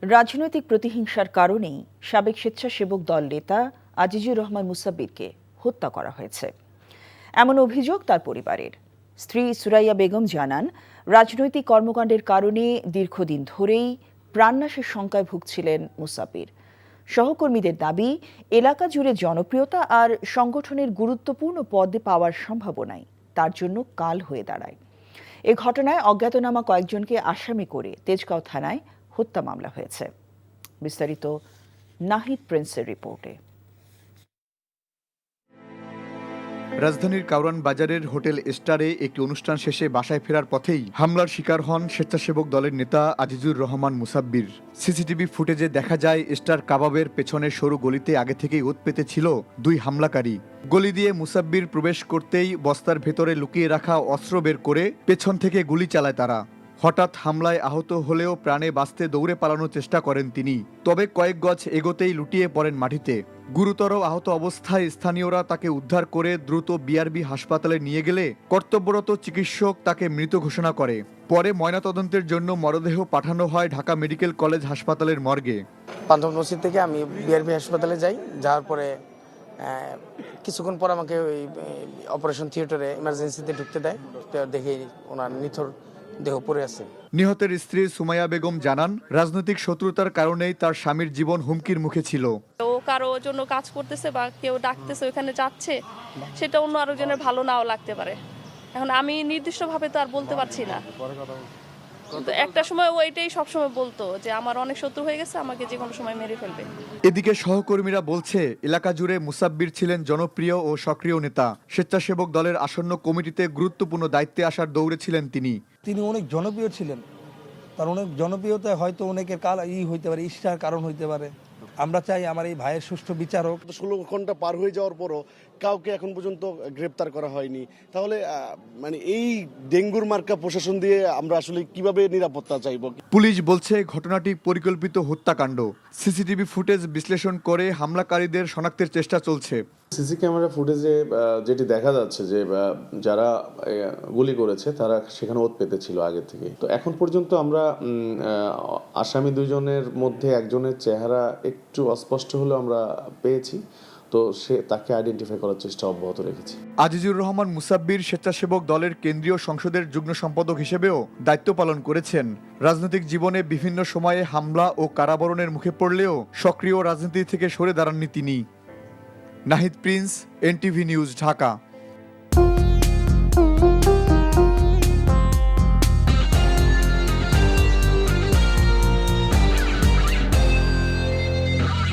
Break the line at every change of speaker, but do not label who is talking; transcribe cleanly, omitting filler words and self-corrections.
রাজনৈতিক প্রতিহিংসার কারণেই সাবেক স্বেচ্ছাসেবক দল নেতা আজিজুর রহমান মুসাব্বিরকে হত্যা করা হয়েছে, এমন অভিযোগ তার পরিবারের। স্ত্রী সুরাইয়া বেগম জানান, রাজনৈতিক কর্মকাণ্ডের কারণে দীর্ঘদিন ধরেই প্রাণনাশের শঙ্কায় ভুগছিলেন মুসাব্বির। সহকর্মীদের দাবি, এলাকা জুড়ে জনপ্রিয়তা আর সংগঠনের গুরুত্বপূর্ণ পদে পাওয়ার সম্ভাবনায় তার জন্য কাল হয়ে দাঁড়ায়। এ ঘটনায় অজ্ঞাতনামা কয়েকজনকে আসামি করে তেজগাঁও থানায় হত্যা মামলা হয়েছে। বিস্তারিত নাহিদ প্রিন্সের রিপোর্টে।
রাজধানীর কাউরান বাজারের হোটেল স্টারে একটি অনুষ্ঠান শেষে বাসায় ফেরার পথেই হামলার শিকার হন স্বেচ্ছাসেবক দলের নেতা আজিজুর রহমান মুসাব্বির। সিসিটিভি ফুটেজে দেখা যায় স্টার কাবাবের পেছনের সরু গলিতে আগে থেকেই ওত পেতে ছিল দুই হামলাকারী। গলি দিয়ে মুসাব্বির প্রবেশ করতেই বস্তার ভেতরে লুকিয়ে রাখা অস্ত্র বের করে পেছন থেকে গুলি চালায় তারা। হঠাৎ হামলায় আহত হলেও প্রাণে বাঁচতে দৌড়ে পালানোর চেষ্টা করেন তিনি, তবে কয়েক গজ এগোতেই লুটিয়ে পড়েন মাটিতে। গুরুতর আহত অবস্থায় স্থানীয়রা তাকে উদ্ধার করে দ্রুত বিআরবি হাসপাতালে নিয়ে গেলে কর্তব্যরত চিকিৎসক তাকে মৃত ঘোষণা করে। পরে ময়নাতদন্তের জন্য মরদেহ পাঠানো হয় ঢাকা মেডিকেল কলেজ হাসপাতালের মর্গে।
পান্থপথ মসজিদ থেকে আমি বিআরবি হাসপাতালে যাই। যাওয়ার পরে কিছুক্ষণ পর আমাকে ওই অপারেশন থিয়েটারে ইমার্জেন্সিতে ঢুকতে দেয়। দেখে ওনার নিথর দেহ পড়ে আছে।
নিহতের স্ত্রী সুমাইয়া বেগম জানান, রাজনৈতিক শত্রুতার কারণেই তার স্বামীর জীবন হুমকির মুখে ছিল।
ও কারো জন্য কাজ করতেছে বা কেউ ডাকতেছে ওখানে যাচ্ছে, সেটা অন্য আরেকজনের ভালো নাও লাগতে পারে। এখন আমি নির্দিষ্টভাবে তো আর বলতে পারছি না, কিন্তু একটা সময় ও এটাই সবসময় বলতো যে আমার অনেক শত্রু হয়ে গেছে, আমাকে যে কোনো সময় মেরে ফেলবে।
এদিকে সহকর্মীরা বলছে, এলাকা জুড়ে মুসাব্বির ছিলেন জনপ্রিয় ও সক্রিয় নেতা। স্বেচ্ছাসেবক দলের আসন্ন কমিটিতে গুরুত্বপূর্ণ দায়িত্বে আসার দৌড়ে ছিলেন তিনি
অনেক জনপ্রিয় ছিলেন। তার অনেক জনপ্রিয়তায় হয়তো অনেকের হইতে পারে, ঈর্ষার কারণ হইতে পারে। আমরা চাই আমার এই ভাইয়ের সুষ্ঠু বিচার হোক।
16 ঘন্টা পার হয়ে যাওয়ার পরও কাউকে এখন পর্যন্ত গ্রেপ্তার করা হয়নি। তাহলে মানে এই ডেঙ্গুর মার্কা প্রশাসন দিয়ে আমরা আসলে কিভাবে নিরাপত্তা চাইব?
পুলিশ বলছে ঘটনাটি পরিকল্পিত হত্যাকাণ্ড। সিসিটিভি ফুটেজ বিশ্লেষণ করে হামলাকারীদের শনাক্তের চেষ্টা চলছে।
সিসি ক্যামেরা ফুটেজে যেটি দেখা যাচ্ছে যে যারা গুলি করেছে তারা সেখানে ওত পেতে ছিল আগে থেকে। তো এখন পর্যন্ত আমরা আসামি দুইজনের মধ্যে একজনের চেহারা একটু অস্পষ্ট হলেও আমরা পেয়েছি, তো তাকে আইডেন্টিফাই করার চেষ্টা অব্যাহত রেখেছি।
আজিজুর রহমান মুসাব্বির স্বেচ্ছাসেবক দলের কেন্দ্রীয় সংসদের যুগ্ম সম্পাদক হিসেবেও দায়িত্ব পালন করেছেন। রাজনৈতিক জীবনে বিভিন্ন সময়ে হামলা ও কারাবরণের মুখে পড়লেও সক্রিয় রাজনীতি থেকে সরে দাঁড়াননি তিনি। Nahid Prince, NTV news, Dhaka.